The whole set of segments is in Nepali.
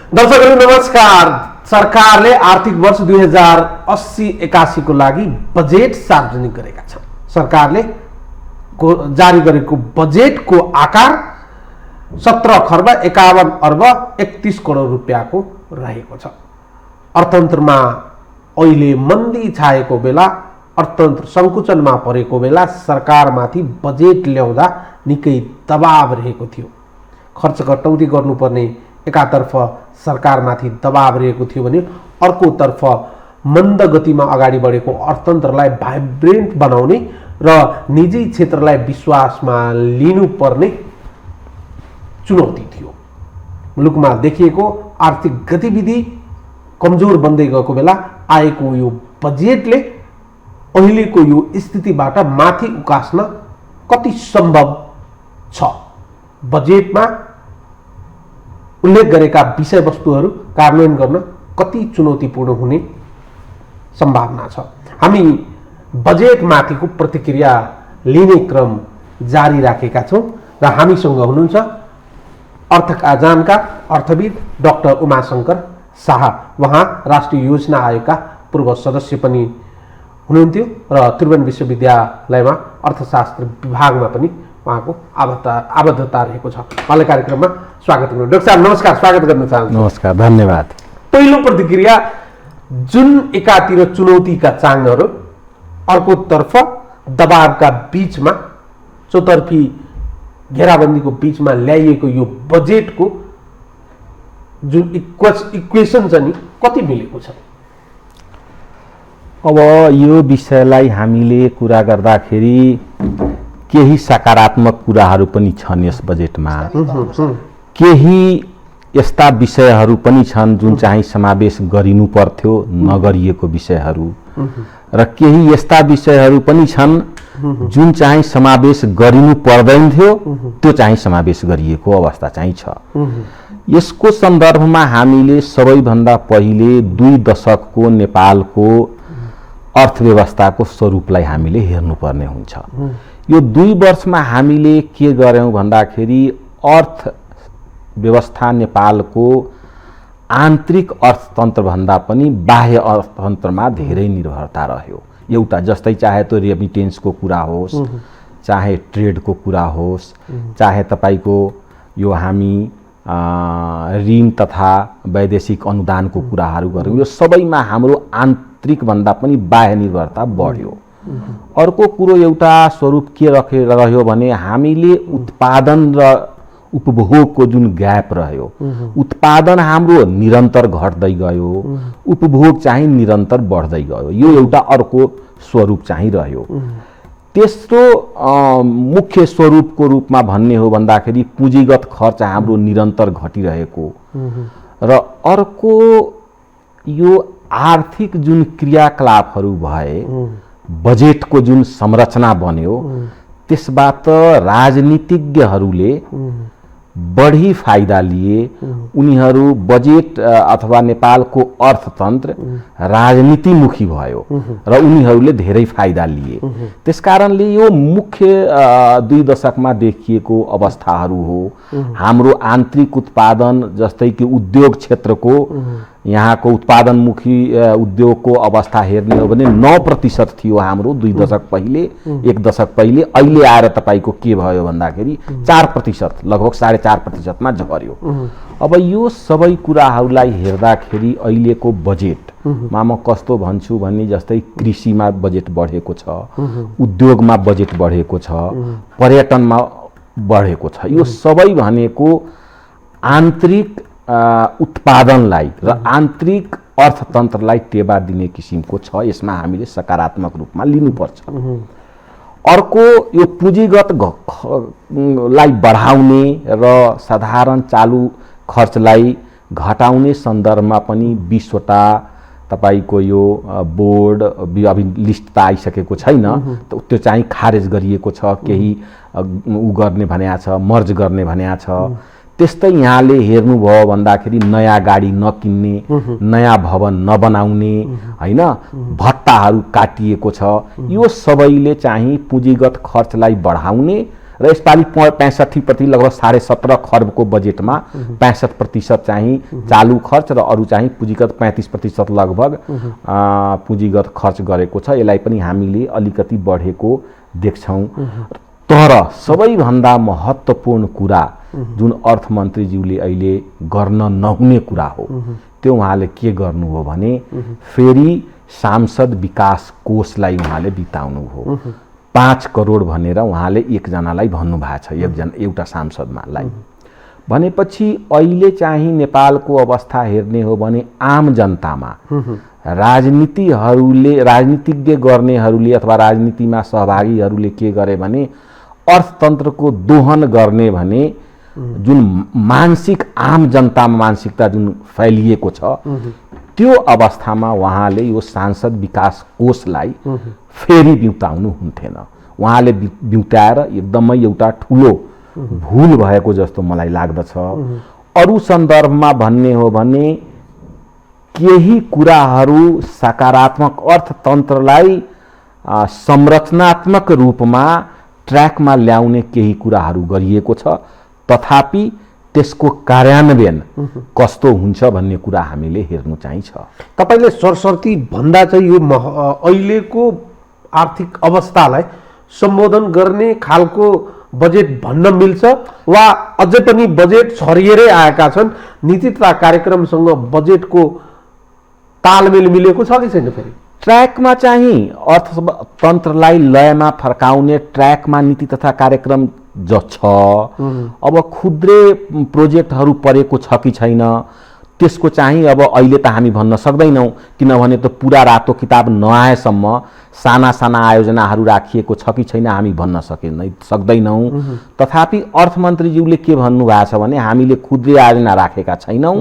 दर्शकहरू नमस्कार। सरकारले आर्थिक वर्ष 2080-81 को लागि बजेट सार्वजनिक गरेका छन्। सरकारले जारी गरेको बजेटको आकार 17 खर्ब 51 अर्ब 31 करोड रुपियाँको रहेको छ। अर्थतन्त्रमा अहिले मन्दी छाएको बेला, अर्थतन्त्र सङ्कुचनमा परेको बेला सरकारमाथि बजेट ल्याउँदा निकै दबाव रहेको थियो। खर्च कटौती गर्नुपर्ने एकातर्फ सरकारमाथि दबाव रहेको थियो भने अर्कोतर्फ मन्द गतिमा अगाडि बढेको अर्थतन्त्रलाई भाइब्रेन्ट बनाउने र निजी क्षेत्रलाई विश्वासमा लिनुपर्ने चुनौती थियो। मुलुकमा देखिएको आर्थिक गतिविधि कमजोर बन्दै गएको बेला आएको यो बजेटले अहिलेको यो स्थितिबाट माथि उकास्न कति सम्भव छ? बजेटमा उल्लेख गरेका विषयवस्तुहरू कार्यान्वयन गर्न कति चुनौतीपूर्ण हुने सम्भावना छ? हामी बजेटमाथिको प्रतिक्रिया लिने क्रम जारी राखेका छौँ र हामीसँग हुनुहुन्छ अर्थका जानकार अर्थविद डाक्टर उमाशंकर शाह। उहाँ राष्ट्रिय योजना आयोगका पूर्व सदस्य पनि हुनुहुन्थ्यो र त्रिभुवन विश्वविद्यालयमा अर्थशास्त्र विभागमा पनि उहाँको आबद्धता रहेको छ। उहाँलाई कार्यक्रममा स्वागत गर्नु। डाक्टर साहब नमस्कार, स्वागत गर्न चाहन्छु। नमस्कार, धन्यवाद। पहिलो प्रतिक्रिया, जुन एकातिर चुनौतीका चाङहरू, अर्कोतर्फ दबावका बीचमा, चौतर्फी घेराबन्दीको बीचमा ल्याइएको यो बजेटको जुन इक्वेसन छ नि, कति मिलेको छ? अब यो विषयलाई हामीले कुरा गर्दाखेरि केही सकारात्मक कुराहरू पनि छन् यस बजेटमा, केही यस्ता विषयहरू पनि छन् जुन चाहिँ समावेश गरिनु पर्थ्यो नगरिएको विषयहरू, र केही यस्ता विषयहरू पनि छन् जुन चाहिँ समावेश गरिनु पर्दैन थियो त्यो चाहिँ समावेश गरिएको अवस्था चाहिँ छ। यसको सन्दर्भमा हामीले सबैभन्दा पहिले 2 दशकको नेपालको अर्थव्यवस्थाको स्वरूपलाई हामीले हेर्नुपर्ने हुन्छ। यो 2 वर्षमा हामीले के गर्यौं भन्दाखेरि अर्थव्यवस्था नेपालको आन्तरिक अर्थतन्त्र भन्दा पनि बाह्य अर्थतन्त्रमा धेरै निर्भरता रह्यो। एउटा जस्तै चाहे त्यो रेमिटेन्सको कुरा होस्, चाहे ट्रेडको कुरा होस्, चाहे तपाईको यो हामी ऋण तथा वैदेशिक अनुदानको कुराहरू गरौँ, यो सबैमा हाम्रो आन्तरिक भन्दा पनि बाह्य निर्भरता बढ्यो। अर्को कुरो एउटा स्वरूप के रह्यो भने हामीले उत्पादन र उपभोगको जुन ग्याप रह्यो, उत्पादन हाम्रो निरन्तर घट्दै गयो, उपभोग चाहिँ निरन्तर बढ्दै गयो। यो एउटा अर्को स्वरूप चाहिँ रह्यो। तेस्रो मुख्य स्वरूपको रूपमा भन्ने हो भन्दाखेरि पुँजीगत खर्च हाम्रो निरन्तर घटिरहेको, र अर्को यो आर्थिक जुन क्रियाकलापहरू भए, बजेटको जुन संरचना बन्यो, त्यसबाट राजनीतिज्ञहरूले बढी फाइदा लिए। उनीहरू बजेट अथवा नेपालको अर्थतन्त्र राजनीतिमुखी भयो र उनीहरूले धेरै फाइदा लिए। त्यसकारणले यो मुख्य 2 दशकमा देखिएको अवस्थाहरू हो। हाम्रो आन्तरिक उत्पादन जस्तै कि उद्योग क्षेत्रको यहाँको उत्पादनमुखी उद्योगको अवस्था हेर्ने हो भने 9% थियो हाम्रो 2 दशक पहिले, 1 दशक पहिले। अहिले आएर तपाईको के भयो भन्दाखेरि 4%, लगभग 4.5% मा झर्यो। अब यो सबै कुराहरूलाई हेर्दाखेरि अहिलेको बजेटमा म कस्तो भन्छु भने जस्तै कृषिमा बजेट बढेको छ, उद्योगमा बजेट बढेको छ, पर्यटनमा बढेको छ। यो सबै भनेको आन्तरिक उत्पादनलाई र आन्तरिक अर्थतन्त्रलाई टेवा दिने किसिमको छ। यसमा हामीले सकारात्मक रूपमा लिनुपर्छ। अर्को यो पुँजीगत लाई बढाउने र साधारण चालु खर्चलाई घटाउने सन्दर्भमा पनि 20 वटा तपाईको यो बोर्ड अभी लिस्ट त आइसकेको छैन, त्यो चाहिँ खारेज गरिएको छ। केही उ गर्ने भन्या छ, मर्ज गर्ने भन्या छ। त्यस्तै यहाँले हेर्नुभयो भन्दाखेरि नयाँ गाडी नकिन्ने, नयाँ भवन नबनाउने, हैन, भत्ताहरू काटिएको छ। यो सबैले चाहिँ पुँजीगत खर्चलाई बढाउने र यसपालि 65% लगभग 17.5 खर्बको बजेटमा 65% चाहिँ चालु खर्च र अरू चाहिँ पुँजीगत 35% लगभग पुँजीगत खर्च गरेको छ। यसलाई पनि हामीले अलिकति बढेको देख्छौँ। तर सबैभन्दा महत्त्वपूर्ण कुरा जुन अर्थमन्त्रीज्यूले अहिले गर्न नहुने कुरा हो त्यो उहाँले के गर्नु हो भने फेरि सांसद विकास कोषलाई उहाँले बिताउनु हो। 5 करोड भनेर उहाँले एकजनालाई भन्नुभएको छ, एउटा सांसदमालाई। भनेपछि अहिले चाहिँ नेपालको अवस्था हेर्ने हो भने आम जनतामा राजनीतिज्ञ गर्नेहरूले अथवा राजनीतिमा सहभागीहरूले के गरे भने अर्थतन्त्रको दोहन गर्ने भने जुन मानसिक आम जनतामा मानसिकता जुन फैलिएको छ त्यो अवस्थामा उहाँले यो सांसद विकास कोषलाई फेरि बिउताउनु हुन्थेन। उहाँले बिउताएर एकदमै एउटा ठुलो भूल भएको जस्तो मलाई लाग्दछ। अरू सन्दर्भमा भन्ने हो भने केही कुराहरू सकारात्मक अर्थतन्त्रलाई संरचनात्मक रूपमा ट्र्याकमा ल्याउने केही कुराहरू गरिएको छ, तथापि त्यसको कार्यान्वयन कस्तो हुन्छ भन्ने कुरा हामीले हेर्नु चाहिँ छ। तपाईले सरसर्ती भन्दा चाहिँ यो अहिलेको आर्थिक अवस्थालाई सम्बोधन गर्ने खालको बजेट भन्न मिल्छ वा अझै पनि बजेट छरिएरै आएका छन्? नीति तथा कार्यक्रमसँग बजेटको तालमेल मिलेको छ कि छैन? फेरि ट्र्याकमा चाहिँ अर्थतन्त्रलाई लयमा फर्काउने ट्र्याकमा नीति तथा कार्यक्रम छ। अब खुद्रे प्रोजेक्टहरू परेको छ कि छैन त्यसको चाहिँ अब अहिले त हामी भन्न सक्दैनौँ, किनभने त पुरा रातो किताब नआएसम्म साना साना आयोजनाहरू राखिएको छ कि छैन हामी भन्न सक्दैनौँ। तथापि अर्थमन्त्रीज्यूले के भन्नुभएको छ भने हामीले खुद्रे आयोजना राखेका छैनौँ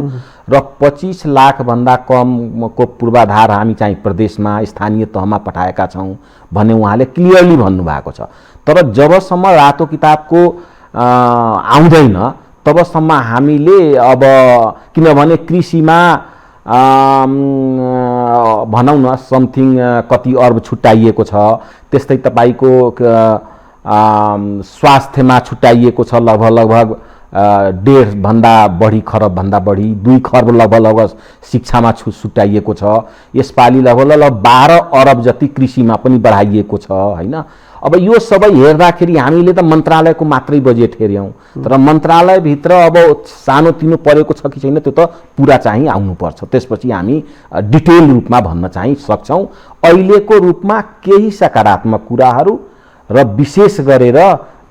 र 25 लाखभन्दा कमको पूर्वाधार हामी चाहिँ प्रदेशमा स्थानीय तहमा पठाएका छौँ भन्ने उहाँले क्लियरली भन्नुभएको छ। तर जबसम्म रातो किताबको आउँदैन तबसम्म हामीले अब किनभने कृषिमा भनौँ न समथिङ कति अर्ब छुट्याइएको छ, त्यस्तै तपाईको स्वास्थ्यमा छुट्याइएको छ लगभग 1.5 भन्दा बढी खरबभन्दा बढी 2 खर्ब लगभग शिक्षामा छुट्याइएको छ। यसपालि लगभग 12 अरब जति कृषिमा पनि बढाइएको छ हैन। अब यो सबै हेर्दाखेरि हामीले त मन्त्रालयको मात्रै बजेट हेर्यौं, तर मन्त्रालयभित्र अब सानोतिनो परेको छ कि छैन त्यो त पुरा चाहिँ आउनुपर्छ, त्यसपछि हामी डिटेल रूपमा भन्न चाहिँ सक्छौं। अहिलेको रूपमा केही सकारात्मक कुराहरू र विशेष गरेर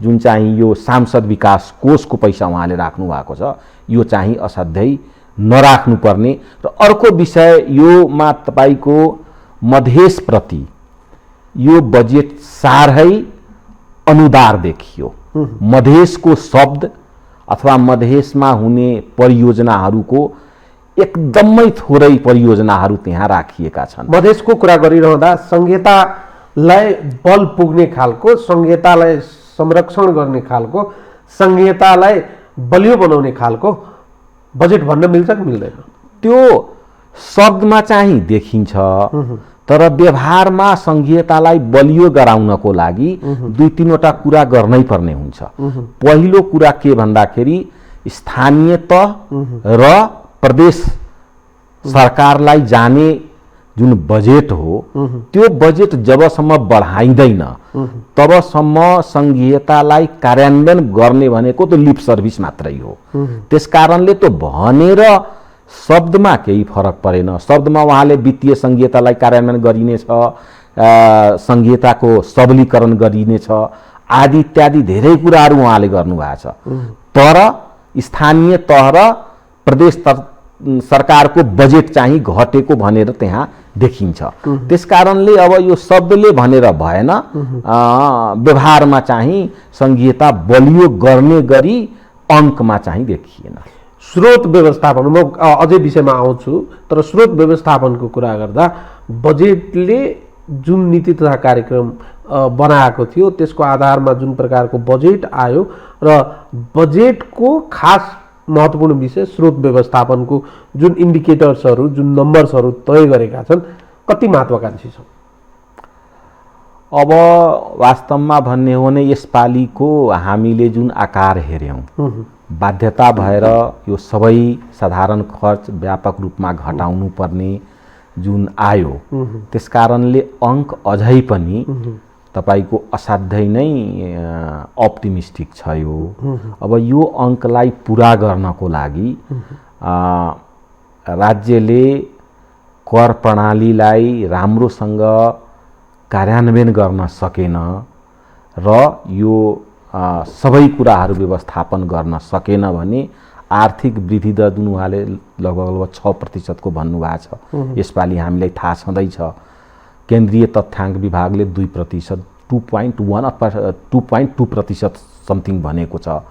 जुन चाहिँ यो सांसद विकास कोषको पैसा उहाँले राख्नु भएको छ यो चाहिँ असाध्यै नराख्नुपर्ने। र अर्को विषय योमा तपाईको मधेसप्रति यो बजेट साह्रै अनुदार देखियो। मधेसको शब्द अथवा मधेसमा हुने परियोजनाहरूको एकदमै थोरै परियोजनाहरू त्यहाँ राखिएका छन्। मधेसको कुरा गरिरहँदा संहितालाई बल पुग्ने खालको, संहितालाई संरक्षण गर्ने खालको, संहितालाई बलियो बनाउने खालको बजेट भन्न मिल्छ कि मिल्दैन? त्यो शब्दमा चाहिँ देखिन्छ, तर व्यवहारमा संघीयतालाई बलियो गराउनको लागि 2-3 वटा कुरा गर्नै पर्ने हुन्छ। पहिलो कुरा के भन्दाखेरि स्थानीय तह र प्रदेश सरकारलाई जाने जुन बजेट हो त्यो बजेट जबसम्म बढाइदैन तबसम्म संघीयतालाई कार्यान्वयन गर्ने भनेको त लिप सर्भिस मात्रै हो। त्यसकारणले त्यो भनेर शब्दमा केही फरक परेन। शब्दमा उहाँले वित्तीय संघीयतालाई कार्यान्वयन गरिनेछ, संघीयताको सबलीकरण गरिनेछ आदि इत्यादि धेरै कुराहरू उहाँले गर्नुभएको छ, तर स्थानीय तह र प्रदेश सरकारको बजेट चाहिँ घटेको भनेर त्यहाँ देखिन्छ। त्यसकारणले अब यो शब्दले भनेर भएन, व्यवहारमा चाहिँ संघीयता बलियो गर्ने गरी अङ्कमा चाहिँ देखिएन। स्रोत व्यवस्थापन म अझै विषयमा आउँछु, तर स्रोत व्यवस्थापनको कुरा गर्दा बजेटले जुन नीति तथा कार्यक्रम बनाएको थियो त्यसको आधारमा जुन प्रकारको बजेट आयो र बजेटको खास महत्त्वपूर्ण विषय स्रोत व्यवस्थापनको जुन इन्डिकेटर्सहरू, जुन नम्बर्सहरू तय गरेका छन् कति महत्त्वाकांक्षी छन्? अब वास्तवमा भन्ने हो भने यसपालिको हामीले जुन आकार हेर्यौँ बाध्यता भएर यो सबै साधारण खर्च व्यापक रूपमा घटाउनु पर्ने जुन आयो त्यसकारणले अङ्क अझै पनि तपाईको असाध्यै नै अप्टिमिस्टिक छ यो। अब यो अङ्कलाई पुरा गर्नको लागि राज्यले कर प्रणालीलाई राम्रोसँग कार्यान्वयन गर्न सकेन र यो सबै कुराहरू व्यवस्थापन गर्न सकेन भने आर्थिक वृद्धि दर जुन उहाँले लगभग 6% को भन्नुभएको छ यसपालि हामीलाई थाहा छँदैछ केन्द्रीय तथ्याङ्क विभागले 2% 2.1 अथवा 2.2% समथिङ भनेको छ।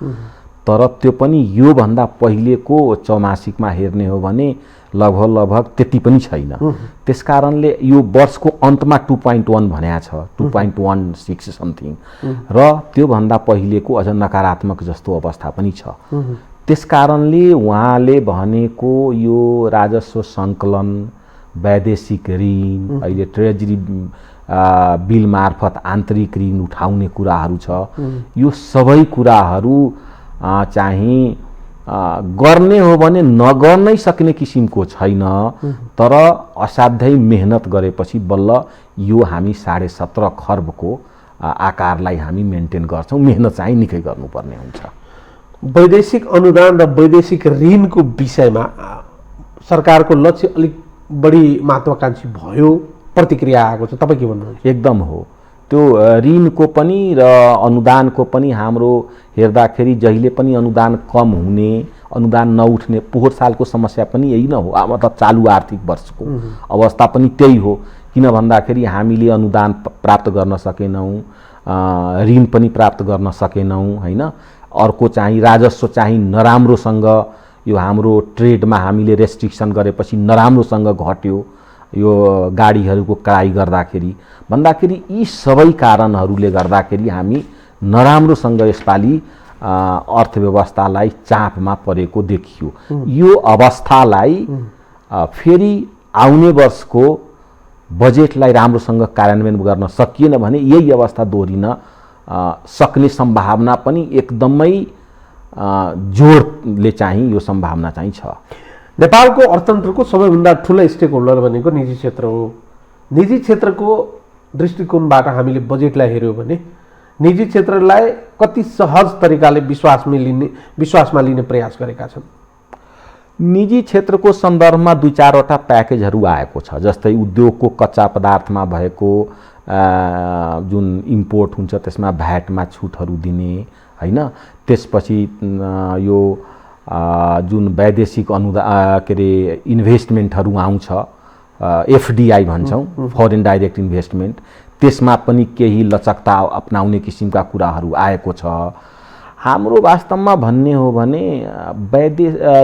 तर त्यो पनि यो भन्दा पहिलेको चौमासिकमा हेर्ने हो भने लगभग त्यति पनि छैन। त्यसकारणले यो वर्षको अन्तमा 2.1 भनेको छ 2.16 समथिङ र त्यो भन्दा पहिलेको अझ नकारात्मक जस्तो अवस्था पनि छ। त्यसकारणले उहाँले भनेको यो राजस्व सङ्कलन वैदेशिक ऋण अहिले ट्रेजरी बिल मार्फत आन्तरिक ऋण उठाउने कुराहरू छ यो सबै कुराहरू चाहिँ गर्ने हो भने नगर्नै सक्ने किसिमको छैन। तर असाध्यै मेहनत गरेपछि बल्ल यो हामी 17.5 खर्बको आकारलाई हामी मेन्टेन गर्छौँ। मेहनत चाहिँ निकै गर्नुपर्ने हुन्छ। वैदेशिक अनुदान र वैदेशिक ऋणको विषयमा सरकारको लक्ष्य अलिक बढी महत्त्वाकांक्षी भयो प्रतिक्रिया आएको छ, तपाईँ के भन्नुहुन्छ? एकदम हो। त्यो ऋणको पनि र अनुदानको पनि हाम्रो हेर्दाखेरि जहिले पनि अनुदान कम हुने अनुदान नउठ्ने पोहोर सालको समस्या पनि यही न हो। अब त चालु आर्थिक वर्षको अवस्था पनि त्यही हो। किन भन्दाखेरि हामीले अनुदान प्राप्त गर्न सकेनौँ, ऋण पनि प्राप्त गर्न सकेनौँ हैन। अर्को चाहिँ राजस्व चाहिँ नराम्रोसँग यो हाम्रो ट्रेडमा हामीले रेस्ट्रिक्सन गरेपछि नराम्रोसँग घट्यो यो गाडीहरूको क्राई गर्दाखेरि भन्दाखेरि यी सबै कारणहरूले गर्दाखेरि हामी नराम्रोसँग यसपालि अर्थव्यवस्थालाई चापमा परेको देखियो। यो अवस्थालाई फेरि आउने वर्षको बजेटलाई राम्रोसँग कार्यान्वयन गर्न सकिएन भने यही अवस्था दोहोरिन सक्ने सम्भावना पनि एकदमै जोडले चाहिँ यो सम्भावना चाहिँ छ। नेपालको अर्थतन्त्रको सबैभन्दा ठुलो स्टेक होल्डर भनेको निजी क्षेत्र हो। निजी क्षेत्रको दृष्टिकोणबाट हामीले बजेटलाई हेर्यौँ भने निजी क्षेत्रलाई कति सहज तरिकाले विश्वासमा लिने प्रयास गरेका छन्। निजी क्षेत्रको सन्दर्भमा 2-4 वटा प्याकेजहरू आएको छ। जस्तै उद्योगको कच्चा पदार्थमा भएको जुन इम्पोर्ट हुन्छ त्यसमा भ्याटमा छुटहरू दिने हैन। त्यसपछि यो जुन वैदेशिक अनुदान के अरे इन्भेस्टमेन्टहरू आउँछ एफडीआई भन्छौँ फरेन डाइरेक्ट इन्भेस्टमेन्ट त्यसमा पनि केही लचकता अपनाउने किसिमका कुराहरू आएको छ। हाम्रो वास्तवमा भन्ने हो भने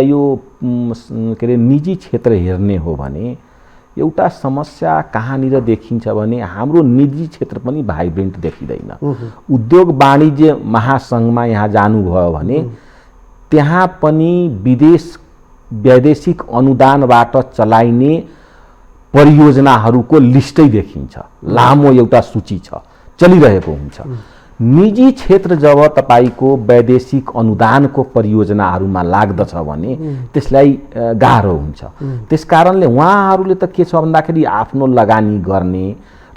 यो के अरे निजी क्षेत्र हेर्ने हो भने एउटा समस्या कहाँनिर देखिन्छ भने हाम्रो निजी क्षेत्र पनि भाइब्रेन्ट देखिँदैन। उद्योग वाणिज्य महासङ्घमा यहाँ जानुभयो भने त्यहाँ पनि वैदेशिक अनुदानबाट चलाइने परियोजनाहरूको लिस्टै देखिन्छ। लामो एउटा सूची छ चलिरहेको हुन्छ। निजी क्षेत्र जब तपाईको वैदेशिक अनुदानको परियोजनाहरूमा लाग्दछ भने त्यसलाई गाह्रो हुन्छ। त्यसकारणले उहाँहरूले त के छ भन्दाखेरि आफ्नो लगानी गर्ने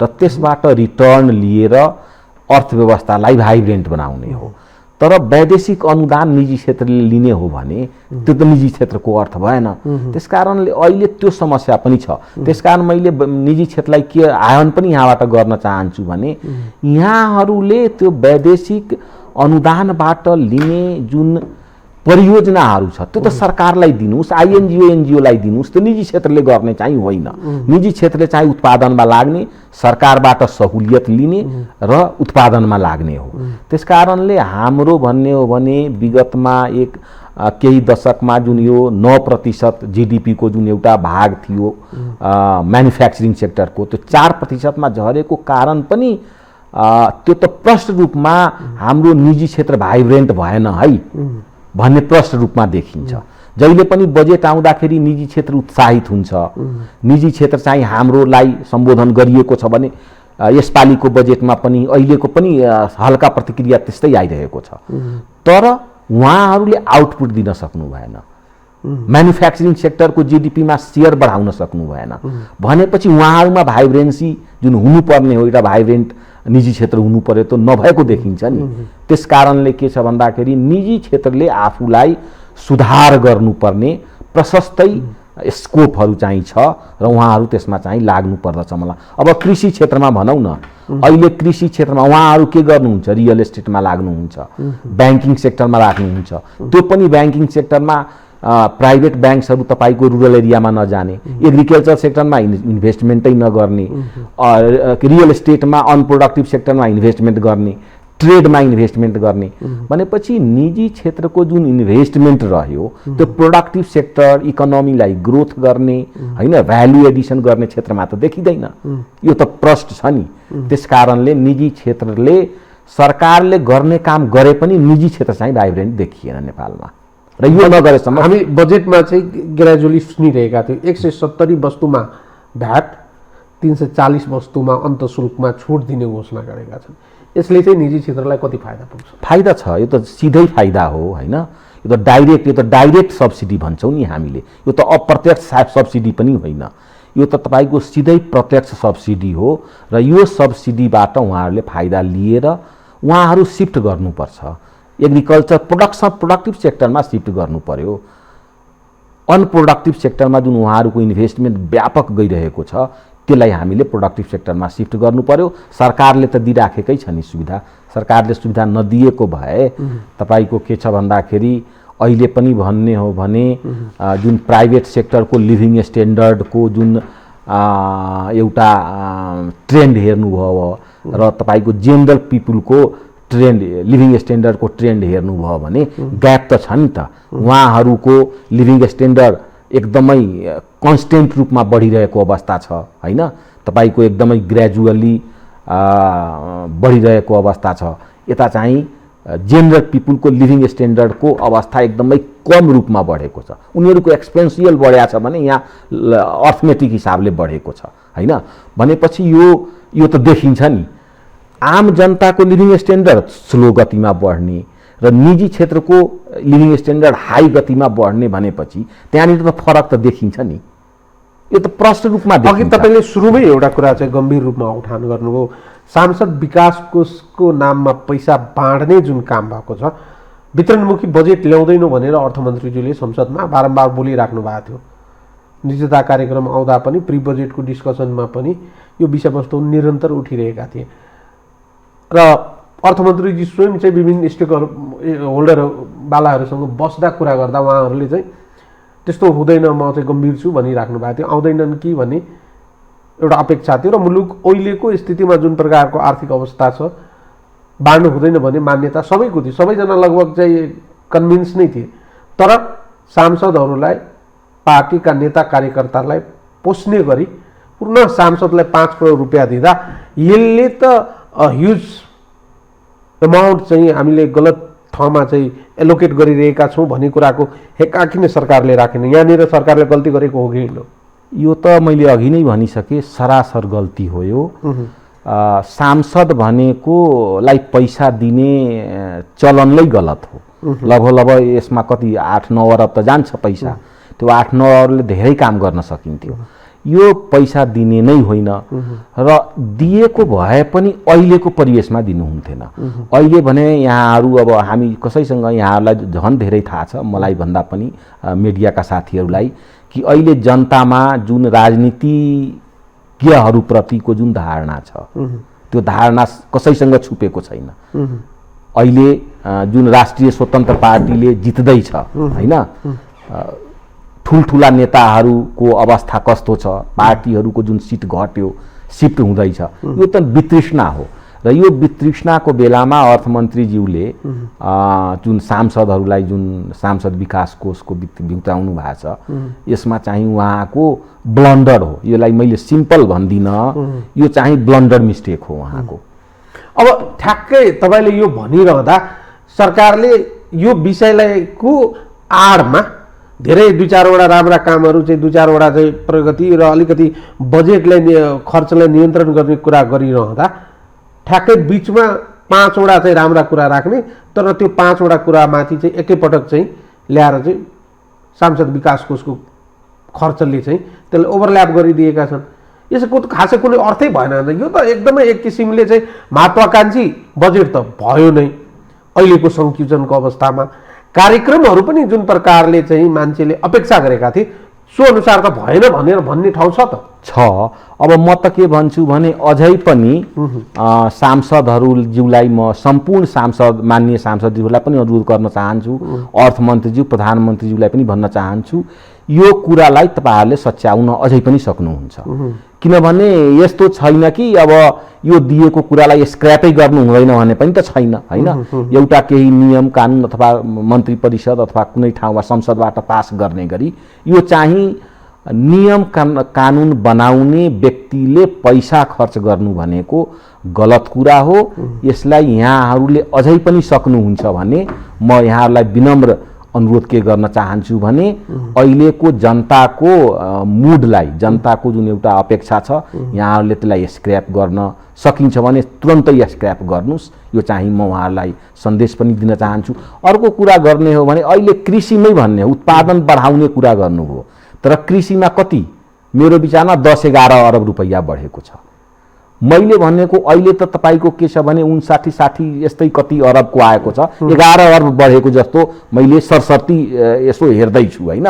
र त्यसबाट रिटर्न लिएर अर्थव्यवस्थालाई भाइब्रेन्ट बनाउने हो। तर वैदेशिक अनुदान निजी क्षेत्रले लिने हो भने त्यो त निजी क्षेत्रको अर्थ भएन। त्यसकारणले अहिले त्यो समस्या पनि छ। त्यसकारण मैले निजी क्षेत्रलाई के आह्वान पनि यहाँबाट गर्न चाहन्छु भने यहाँहरूले त्यो वैदेशिक अनुदानबाट लिने जुन परियोजनाहरू छ त्यो त सरकारलाई दिनुस्, आइएनजिओ एनजिओलाई दिनुस्, त्यो निजी क्षेत्रले गर्ने चाहिँ होइन। निजी क्षेत्रले चाहिँ उत्पादनमा लाग्ने, सरकारबाट सहुलियत लिने र उत्पादनमा लाग्ने हो। त्यसकारणले हाम्रो भन्ने हो भने विगतमा केही दशकमा जुन यो 9% जीडीपी को जुन एउटा भाग थियो म्यानुफ्याक्चरिङ सेक्टरको त्यो 4% मा झरेको कारण पनि त्यो त प्रष्ट रूपमा हाम्रो निजी क्षेत्र भाइब्रेन्ट भएन है भन्ने प्रष्ट रूपमा देखिन्छ। जहिले पनि बजेट आउँदाखेरि निजी क्षेत्र उत्साहित हुन्छ। निजी क्षेत्र चाहिँ हाम्रोलाई सम्बोधन गरिएको छ भने यसपालिको बजेटमा पनि अहिलेको पनि हल्का प्रतिक्रिया त्यस्तै आइरहेको छ। तर उहाँहरूले आउटपुट दिन सक्नु भएन, म्यानुफ्याक्चरिङ सेक्टरको जिडिपीमा सेयर बढाउन सक्नु भएन भनेपछि उहाँहरूमा भाइब्रेन्सी जुन हुनुपर्ने हो, एउटा भाइब्रेन्ट निजी क्षेत्र हुनु पर्यो त नभएको देखिन्छ नि। त्यस कारणले के छ भन्दाखेरि निजी क्षेत्रले आफूलाई सुधार गर्नुपर्ने प्रशस्तै स्कोपहरू चाहिँ छ र उहाँहरू त्यसमा चाहिँ लाग्नु पर्दछ मलाई। अब कृषि क्षेत्रमा भनौँ न, अहिले कृषि क्षेत्रमा उहाँहरू के गर्नुहुन्छ, रियल एस्टेटमा लाग्नुहुन्छ, ब्याङ्किङ सेक्टरमा लाग्नुहुन्छ। त्यो पनि ब्याङ्किङ सेक्टरमा प्राइभेट ब्याङ्क्सहरू तपाईँको रुरल एरियामा नजाने, एग्रिकल्चर सेक्टरमा इन्भेस्टमेन्टै नगर्ने, रियल एस्टेटमा अनप्रोडक्टिभ सेक्टरमा इन्भेस्टमेन्ट गर्ने, ट्रेडमा इन्भेस्टमेन्ट गर्ने भनेपछि निजी क्षेत्रको जुन इन्भेस्टमेन्ट रह्यो त्यो प्रोडक्टिभ सेक्टर, इकोनोमीलाई ग्रोथ गर्ने हैन, भ्यालु एडिसन गर्ने क्षेत्रमा त देखिँदैन। यो त प्रश्न छ नि। त्यस कारणले निजी क्षेत्रले सरकारले गर्ने काम गरे पनि निजी क्षेत्र चाहिँ भाइब्रेन्ट देखिएन नेपालमा र यो नगरेसम्म। हामी बजेटमा चाहिँ ग्रेजुअली सुनिरहेका थियौँ 170 वस्तुमा भ्याट, 340 वस्तुमा अन्तशुल्कमा छुट दिने घोषणा गरेका छन्। यसले चाहिँ निजी क्षेत्रलाई कति फाइदा पुग्छ? फाइदा छ, यो त सिधै फाइदा हो हैन। यो त डाइरेक्ट सब्सिडी भन्छौँ नि हामीले। यो त अप्रत्यक्ष सब्सिडी पनि होइन, यो त तपाईँको सिधै प्रत्यक्ष सब्सिडी हो र यो सब्सिडीबाट उहाँहरूले फाइदा लिएर उहाँहरू सिफ्ट गर्नुपर्छ। एग्रिकल्चर प्रोडक्टिभ सेक्टरमा सिफ्ट गर्नु पर्यो। अनप्रोडक्टिभ सेक्टरमा जुन उहाँहरूको इन्भेस्टमेन्ट व्यापक गइरहेको छ त्यसलाई हामीले प्रोडक्टिभ सेक्टरमा सिफ्ट गर्नु पर्यो। सरकारले त दिइराखेकै छ नि सुविधा। सरकारले सुविधा नदिएको भए तपाईँको के छ भन्दाखेरि अहिले पनि भन्ने हो भने जुन प्राइभेट सेक्टरको लिभिङ स्ट्यान्डर्डको जुन एउटा ट्रेन्ड हेर्नुभयो र तपाईँको जेनरल पिपुलको ट्रेन्ड, लिभिङ स्ट्यान्डर्डको ट्रेन्ड हेर्नुभयो भने ग्याप त छ नि त। उहाँहरूको लिभिङ स्ट्यान्डर्ड एकदमै कन्स्टेन्ट रूपमा बढिरहेको अवस्था छ हैन, तपाईँको एकदमै ग्रेजुअली बढिरहेको अवस्था छ। यता चाहिँ जेनरल पिपुलको लिभिङ स्ट्यान्डर्डको अवस्था एकदमै कम रूपमा बढेको छ। उनीहरूको एक्सपेन्सियल बढेको छ भने यहाँ अर्थमेटिक हिसाबले बढेको छ हैन भनेपछि यो त देखिन्छ नि। आम जनताको लिभिङ स्ट्यान्डर्ड स्लो गतिमा बढ्ने र निजी क्षेत्रको लिभिङ स्ट्यान्डर्ड हाई गतिमा बढ्ने भनेपछि त्यहाँनिर त फरक त देखिन्छ नि। यो त प्रष्ट रूपमा देखिन्छ। अघि तपाईँले सुरुमै एउटा कुरा चाहिँ गम्भीर रूपमा उठान गर्नुभयो, सांसद विकास कोषको नाममा पैसा बाँड्ने जुन काम भएको छ, वितरणमुखी बजेट ल्याउँदैनौँ भनेर अर्थमन्त्रीज्यूले संसदमा बारम्बार बोलिराख्नु भएको थियो। निजता कार्यक्रम आउँदा पनि प्री बजेटको डिस्कसनमा पनि यो विषयवस्तु निरन्तर उठिरहेका थिए र अर्थमन्त्रीजी स्वयं चाहिँ विभिन्न स्टेक होल्डरवालाहरूसँग बस्दा कुरा गर्दा उहाँहरूले चाहिँ त्यस्तो हुँदैन, म चाहिँ गम्भीर छु भनिराख्नु भएको थियो। आउँदैनन् कि भन्ने एउटा अपेक्षा थियो र मुलुक अहिलेको स्थितिमा जुन प्रकारको आर्थिक अवस्था छ बाँड्नु हुँदैन भन्ने मान्यता सबैको थियो। सबैजना लगभग चाहिँ कन्भिन्स नै थिए। तर सांसदहरूलाई, पार्टीका नेता कार्यकर्तालाई पोस्ने गरी पूर्ण सांसदलाई 5 करोड रुपियाँ दिँदा यसले त ह्युज एमाउन्ट चाहिँ हामीले गलत ठाउँमा चाहिँ एलोकेट गरिरहेका छौँ भन्ने कुराको हेक्का किन सरकारले राखेन? यहाँनिर सरकारले गल्ती गरेको हो कि होइन? यो त मैले अघि नै भनिसकेँ, सरासर गल्ती हो यो। सांसद भनेकोलाई पैसा दिने चलनलै गलत हो। लगभग यसमा कति 8-9 अरब त जान्छ पैसा। त्यो 8-9 अरबले धेरै काम गर्न सकिन्थ्यो। यो पैसा दिने नै होइन र दिएको भए पनि अहिलेको परिवेशमा दिनुहुन्थेन। अहिले भने यहाँहरू, अब हामी कसैसँग, यहाँहरूलाई झन् धेरै थाहा छ मलाई भन्दा पनि मिडियाका साथीहरूलाई, कि अहिले जनतामा जुन राजनीतिज्ञहरूप्रतिको जुन धारणा छ त्यो धारणा कसैसँग छुपेको छैन। अहिले जुन राष्ट्रिय स्वतन्त्र पार्टीले जित्दैछ हैन, ठुल्ठुला नेताहरूको अवस्था कस्तो छ, पार्टीहरूको जुन सिट घट्यो, सिफ्ट हुँदैछ, यो त वितृष्णा हो। र यो वितृष्णाको बेलामा अर्थमन्त्रीज्यूले जुन सांसदहरूलाई जुन सांसद विकास कोषको बिउताउनु भएको छ, यसमा चाहिँ उहाँको ब्लन्डर हो। यसलाई मैले सिम्पल भन्दिनँ, यो चाहिँ ब्लन्डर मिस्टेक हो उहाँको। अब ठ्याक्कै तपाईँले यो भनिरहँदा सरकारले यो विषयलाई को आडमा धेरै 2-4 राम्रा कामहरू चाहिँ 2-4 चाहिँ प्रगति र अलिकति बजेटलाई खर्चलाई नियन्त्रण गर्ने कुरा गरिरहँदा ठ्याक्कै बिचमा 5 चाहिँ राम्रा कुरा राख्ने, तर त्यो 5 कुरामाथि चाहिँ एकैपटक चाहिँ ल्याएर चाहिँ सांसद विकास कोषको खर्चले चाहिँ त्यसलाई ओभरल्याप गरिदिएका छन्। यसको त खासै कुनै अर्थै भएन। यो त एकदमै एक किसिमले चाहिँ महत्त्वाकांक्षी बजेट त भयो नै अहिलेको संकुचनको अवस्थामा। कार्यक्रमहरू पनि जुन प्रकारले चाहिँ मान्छेले अपेक्षा गरेका थिए सो अनुसार त भएन भनेर भन्ने ठाउँ छ त छ। अब म त के भन्छु भने अझै पनि सांसदहरूज्यूलाई म सम्पूर्ण सांसद माननीय सांसदज्यूलाई पनि अनुरोध गर्न चाहन्छु, अर्थमन्त्रीज्यू प्रधानमन्त्रीज्यूलाई पनि भन्न चाहन्छु यो कुरालाई तपाईहरुले सच्याउन अझै पनि सक्नुहुन्छ। किनभने यस्तो छैन कि अब यो दिएको कुरालाई स्क्रैपै गर्नु हुँदैन भने पनि त छैन हैन। एउटा केही नियम कानुन अथवा मन्त्री परिषद अथवा कुनै ठाउँमा संसदबाट पास गर्ने गरी यो चाहिँ नियम कानुन बनाउने व्यक्तिले पैसा खर्च गर्नु भनेको गलत कुरा हो। यसलाई यहाँहरूले अझै पनि सक्नुहुन्छ भने म यहाँहरूलाई विनम्र अनुरोध के गर्न चाहन्छु भने अहिलेको जनताको मुडलाई, जनताको जुन एउटा अपेक्षा छ यहाँहरूले त्यसलाई स्क्रैप गर्न सकिन्छ भने तुरन्तै स्क्रैप गर्नुस्। यो चाहिँ म उहाँहरूलाई सन्देश पनि दिन चाहन्छु। अर्को कुरा गर्ने हो भने अहिले कृषिमै भन्ने उत्पादन बढाउने कुरा गर्नु हो, तर कृषिमा कति मेरो विचारमा 10-11 अरब रुपैयाँ बढेको छ। मैले भनेको अहिले त तपाईको के छ भने 59-60 यस्तै कति अरबको आएको छ, 11 अरब बढेको जस्तो मैले सरसर्ती यसो हेर्दै छु हैन।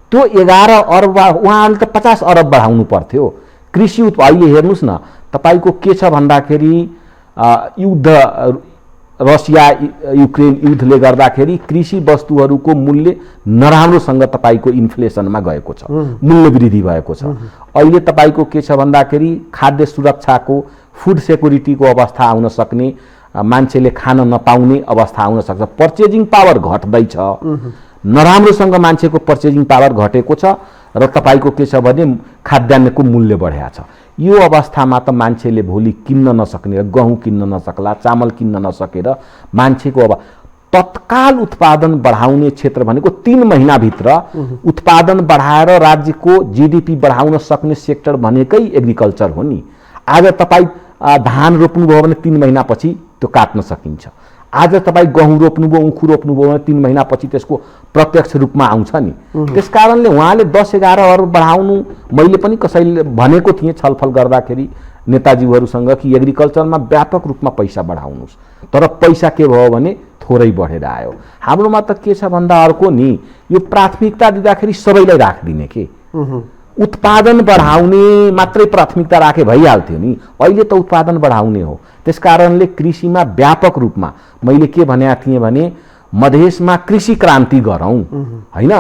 त्यो 11 अरब उहाँले त 50 अरब बढाउनु पर्थ्यो। कृषि अहिले हेर्नुस् न तपाईको के छ भन्दाखेरि युद्ध रसिया युक्रेन युद्धले गर्दाखेरि कृषि वस्तुहरूको मूल्य नराम्रोसँग तपाईको इन्फ्लेसनमा गएको छ, मूल्य वृद्धि भएको छ। अहिले तपाईको के छ भन्दाखेरि खाद्य सुरक्षाको फुड सेक्युरिटीको अवस्था आउन सक्ने, मान्छेले खान नपाउने अवस्था आउन सक्छ। पर्चेजिङ पावर घट्दैछ, नराम्रोसँग मान्छेको पर्चेजिङ पावर घटेको छ र तपाईको के छ भने खाद्यान्नको मूल्य बढेको छ। यो अवस्थामा त मान्छेले भोलि किन्न नसक्ने, गहुँ किन्न नसक्ला, चामल किन्न नसकेर मान्छेको अब तत्काल उत्पादन बढाउने क्षेत्र भनेको 3 महिनाभित्र उत्पादन बढाएर राज्यको जीडीपी बढाउन सक्ने सेक्टर भनेकै एग्रिकल्चर हो नि। आज तपाई धान रोप्नुभयो भने 3 महिनापछि त्यो काट्न सकिन्छ। आज तपाई गहुँ रोप्नुभयो, उखु रोप्नुभयो भने 3 महिनापछि त्यसको प्रत्यक्ष रूपमा आउँछ नि। त्यसकारणले उहाँले 10-11 अरब बढाउनु, मैले पनि कसैले भनेको थिएँ छलफल गर्दाखेरि नेताजीहरूसँग कि एग्रिकल्चरमा व्यापक रूपमा पैसा बढाउनुस्, तर पैसा के भयो भने थोरै बढेर आयो। हाम्रोमा त के छ भन्दा अर्को नि, यो प्राथमिकता दिँदाखेरि सबैलाई राखिदिने के उत्पादन बढाउने मात्रै प्राथमिकता राखे भइहाल्थ्यो नि। अहिले त उत्पादन बढाउने हो। त्यसकारणले कृषिमा व्यापक रूपमा मैले के भनेको थिएँ भने मधेसमा कृषि क्रान्ति गरौँ हैन।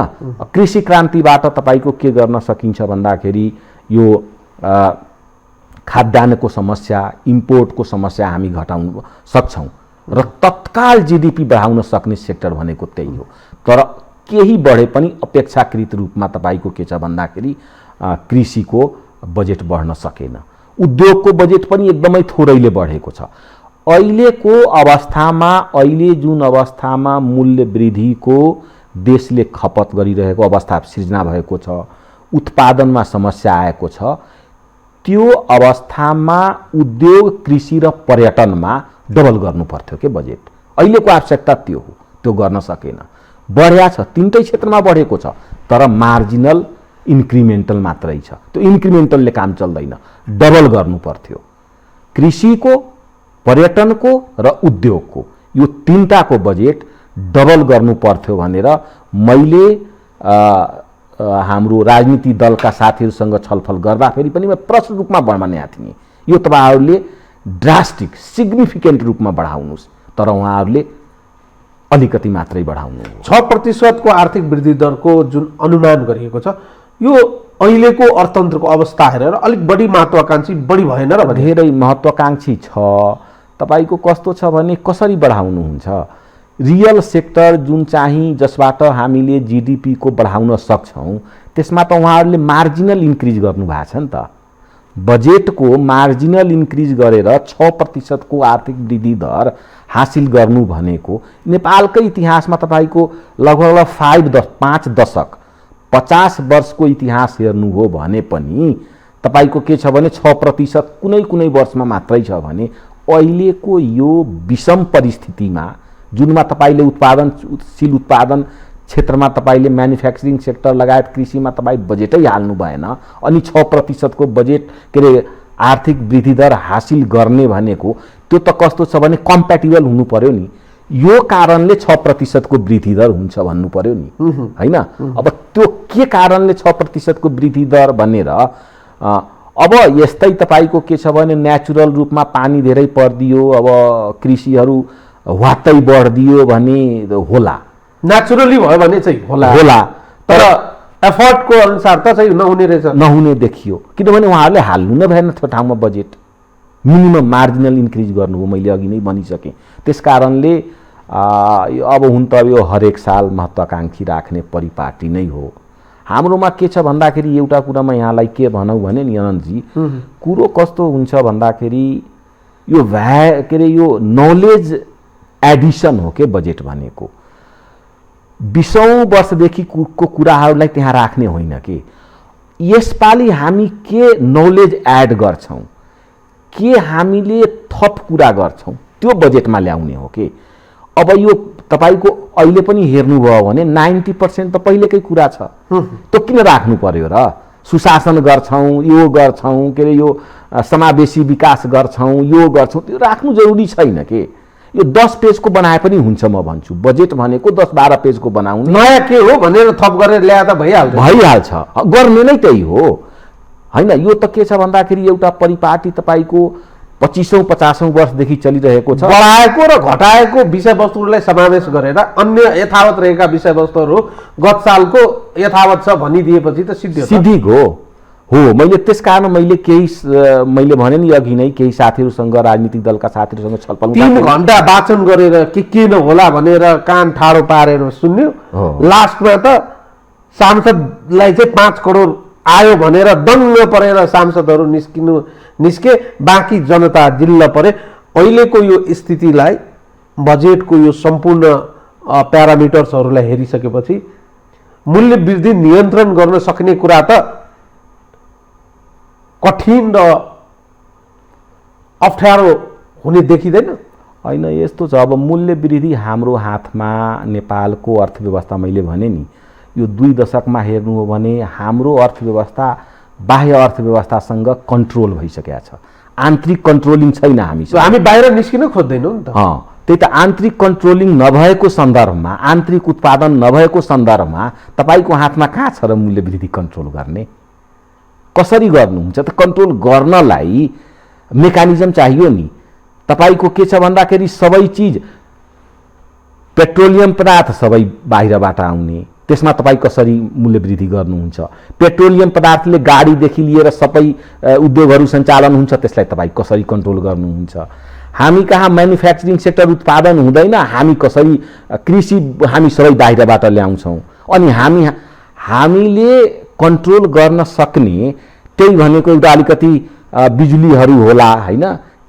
कृषि क्रान्तिबाट तपाईको के गर्न सकिन्छ भन्दाखेरि यो खाद्यान्नको समस्या, इम्पोर्टको समस्या हामी घटाउन सक्छौं र तत्काल जीडीपी बढाउन सक्ने सेक्टर भनेको त्यही हो। तर केही बढे पनि अपेक्षाकृत रूपमा तपाईको के छ भन्दाखेरि कृषिको बजेट बढ्न सकेन। उद्योगको बजेट पनि एकदमै थोरैले बढेको छ। अहिलेको अवस्थामा, अहिले जुन अवस्थामा मूल्य वृद्धिको देशले खपत गरिरहेको अवस्था सिर्जना भएको छ, उत्पादनमा समस्या आएको छ, त्यो अवस्थामा उद्योग, कृषि र पर्यटनमा डबल गर्नु पर्थ्यो के बजेट। अहिलेको आवश्यकता त्यो हो, त्यो गर्न सकेन। बढ्या छ, 3टै क्षेत्रमा बढेको छ, तर मार्जिनल इन्क्रिमेन्टल मात्रै छ। त्यो इन्क्रिमेन्टलले काम चल्दैन, डबल गर्नु पर्थ्यो। कृषिको, पर्यटनको र उद्योगको यो 3टाको बजेट डबल गर्नु पर्थ्यो भनेर मैले हाम्रो राजनीति दलका साथीहरूसँग छलफल गर्दाखेरि पनि म प्रश्न रूपमा बनाएको थिएँ। यो तपाईहरुले ड्रास्टिक सिग्निफिकेन्ट रूपमा बढाउनुस्, तर उहाँहरूले अलिकति मात्रै बढाउनु। 6% को आर्थिक वृद्धि दरको जुन अनुमान गरिएको छ यो अहिलेको अर्थतन्त्रको अवस्था हेरेर अलिक बढी महत्त्वाकांक्षी बढी भएन र? धेरै महत्त्वाकांक्षी छ। तपाईको कस्तो छ भने कसरी बढाउनुहुन्छ? रियल सेक्टर जुन चाहिँ जसबाट हामीले जीडीपी को बढाउन सक्छौं त्यसमा त उहाँहरूले मार्जिनल इन्क्रिज गर्नु भएको छ नि त। बजेटको मार्जिनल इन्क्रिज गरेर 6% को आर्थिक वृद्धि दर हासिल गर्नु भनेको नेपालकै इतिहासमा तपाईको लगभग 5 दशक 50 वर्षको इतिहास हेर्नु हो भने पनि तपाईको के छ भने 6% कुनै कुनै वर्षमा मात्रै छ भने अहिलेको यो विषम परिस्थितिमा जुनमा तपाईले उत्पादनशील उत्पादन क्षेत्रमा तपाईले म्यानुफ्याक्चरिङ सेक्टर लगायत कृषिमा तपाई बजेटै हाल्नु भएन अनि 6% को बजेट के रे आर्थिक वृद्धि दर हासिल गर्ने भनेको त्यो त कस्तो छ भने कम्प्याटिबल हुनु पर्यो नि। यो कारणले 6% को वृद्धि दर हुन्छ भन्नु पर्यो नि हैन। अब त्यो के कारणले 6% को वृद्धि दर भनेर अब यस्तै तपाईको के छ भने नेचुरल रूपमा पानी धेरै पर्दियो, अब कृषिहरू वात्तै बढ्दियो भने होला, नेचुरली भयो भने चाहिँ होला, तर एफर्टको अनुसार त चाहिँ नहुने रहेछ, नहुने देखियो। किनभने उहाँहरूले हाल्नु नै भएन त्यो ठाउँमा बजेट, मिनिमम मार्जिनल इन्क्रिज गर्नु हो, मैले अघि नै भनिसकेँ। त्यस कारणले अब हुन त यो हरेक साल महत्त्वाकांक्षी राख्ने परिपाटी नै हो। हाम्रोमा के छ भन्दाखेरि एउटा कुरामा यहाँलाई के भनौँ भने नि अनन्तजी, कुरो कस्तो हुन्छ भन्दाखेरि यो के अरे यो नलेज एडिसन हो के बजेट भनेको। 20औं वर्षदेखि को कुराहरूलाई त्यहाँ राख्ने होइन के। यसपालि हामी के नलेज एड गर्छौँ, के हामीले थप कुरा गर्छौँ त्यो बजेटमा ल्याउने हो के। अब यो तपाईको अहिले पनि हेर्नुभयो भने 90% त पहिलेकै कुरा छ, त्यो किन राख्नु पर्यो र। सुशासन गर्छौँ, यो गर्छौँ के अरे यो समावेशी विकास गर्छौँ, यो गर्छौँ, त्यो राख्नु जरुरी छैन के। यो 10 पेजको बनाए पनि हुन्छ, म भन्छु बजेट भनेको 10-12 पेजको बनाउनु, नयाँ के हो भनेर थप गरेर ल्याए त भइहाल्छ, गर्ने नै त्यही हो हैन। यो त के छ भन्दाखेरि एउटा परिपाटी तपाईको 25औं-50औं वर्षदेखि चलिरहेको छ, बढाएको र घटाएको विषयवस्तुहरूलाई समावेश गरेर अन्य यथावत रहेका विषयवस्तुहरू गत सालको यथावत छ भनिदिएपछि त सिद्धिक हो। मैले त्यसकारण मैले भने नि अघि नै केही साथीहरूसँग, राजनीतिक दलका साथीहरूसँग छलफल 3 घण्टा वाचन गरेर के नहोला भनेर कान ठाडो पारेर सुन्यो, लास्टमा त सांसदलाई चाहिँ 5 करोड आयो भनेर दङ्ग परेर सांसदहरू निस्के, बाँकी जनता जिल्ल परे। अहिलेको यो स्थितिलाई, बजेटको यो सम्पूर्ण प्यारामिटर्सहरूलाई हेरिसकेपछि मूल्य वृद्धि नियन्त्रण गर्न सक्ने कुरा त कठिन र अप्ठ्यारो हुने देखिँदैन होइन। यस्तो छ, अब मूल्य वृद्धि हाम्रो हातमा, नेपालको अर्थव्यवस्था मैले भने नि यो 2 दशकमा हेर्नु हो भने हाम्रो अर्थव्यवस्था बाह्य अर्थव्यवस्थासँग कन्ट्रोल भइसकेको छ, आन्तरिक कन्ट्रोलिङ छैन हामीसँग, हामी बाहिर निस्किन खोज्दैनौँ नि त। त्यही त आन्तरिक कन्ट्रोलिङ नभएको सन्दर्भमा, आन्तरिक उत्पादन नभएको सन्दर्भमा तपाईको हातमा कहाँ छ र मूल्य वृद्धि कन्ट्रोल गर्ने? कसरी गर्नुहुन्छ त? कन्ट्रोल गर्नलाई मेकानिजम चाहियो नि। तपाईको के छ भन्दाखेरि सबै चीज, पेट्रोलियम पदार्थ सबै बाहिरबाट आउने, त्यसमा तपाई कसरी मूल्य वृद्धि गर्नुहुन्छ? पेट्रोलियम पदार्थले गाडीदेखि लिएर सबै उद्योगहरू सञ्चालन हुन्छ, त्यसलाई तपाई कसरी कन्ट्रोल गर्नुहुन्छ? हामी कहाँ म्यानुफ्याक्चरिङ सेक्टर उत्पादन हुँदैन, हामी कसरी कृषि हामी सबै बाहिरबाट ल्याउँछौँ। अनि हामीले कन्ट्रोल गर्न सक्ने त्यही भनेको एउटा अलिकति बिजुलीहरू होला हैन,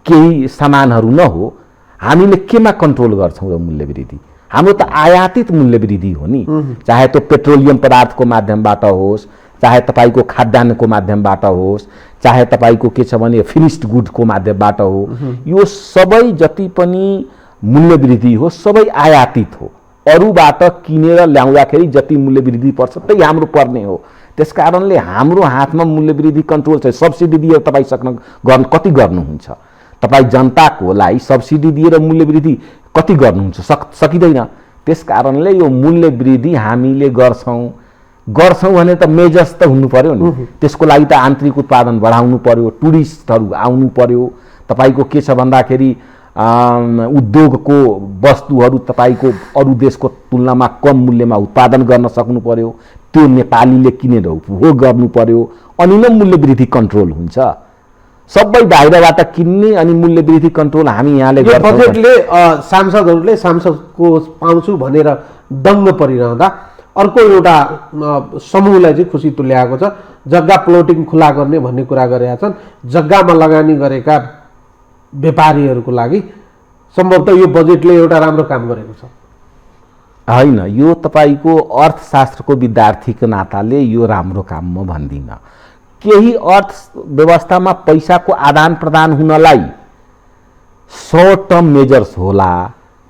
केही सामानहरू न हो। हामीले केमा कन्ट्रोल गर्छौँ र मूल्य वृद्धि? हाम्रो त आयातित मूल्य वृद्धि हो नि, चाहे त्यो पेट्रोलियम पदार्थको माध्यमबाट होस्, चाहे तपाईको खाद्यान्नको माध्यमबाट होस्, चाहे तपाईको के छ भने फिनिस्ड गुडको माध्यमबाट हो। यो सबै जति पनि मूल्य वृद्धि हो सबै आयातित हो। अरूबाट किनेर ल्याउँदाखेरि जति मूल्य वृद्धि पर्छ त्यही हाम्रो पर्ने हो। त्यसकारणले हाम्रो हातमा मूल्य वृद्धि कन्ट्रोल छ। सब्सिडी दिएर तपाईँ कति गर्नुहुन्छ? तपाईँ जनताको लागि सब्सिडी दिएर मूल्य वृद्धि कति गर्नुहुन्छ? सकिँदैन। त्यसकारणले यो मूल्य वृद्धि हामीले गर्छौँ भने त मेजर्स त हुनु पर्यो नि। त्यसको लागि त आन्तरिक उत्पादन बढाउनु पर्यो, टुरिस्टहरू आउनु पर्यो, तपाईको के छ भन्दाखेरि उद्योगको वस्तुहरू तपाईको अरू देशको तुलनामा कम मूल्यमा उत्पादन गर्न सक्नु पर्यो, त्यो नेपालीले किनेर उपभोग गर्नु पर्यो, अनि नै मूल्य वृद्धि कन्ट्रोल हुन्छ। सबै बाहिरबाट किन्ने अनि मूल्य वृद्धि कन्ट्रोल हामी यहाँले गर्छौँ। बजेटले सांसदहरूले सांसदको पाउँछु भनेर दङ्ग परिरहँदा अर्को एउटा समूहलाई चाहिँ खुसी तुल्याएको छ। जग्गा प्लोटिङ खुला गर्ने भन्ने कुरा गरेका छन्। जग्गामा लगानी गरेका व्यापारीहरूको लागि सम्भवतः यो बजेटले एउटा राम्रो काम गरेको छ। होइन, यो तपाईँको अर्थशास्त्रको विद्यार्थीको नाताले यो राम्रो काम म भन्दिनँ। केही अर्थव्यवस्थामा पैसाको आदान प्रदान हुनलाई सर्ट टर्म मेजर्स होला,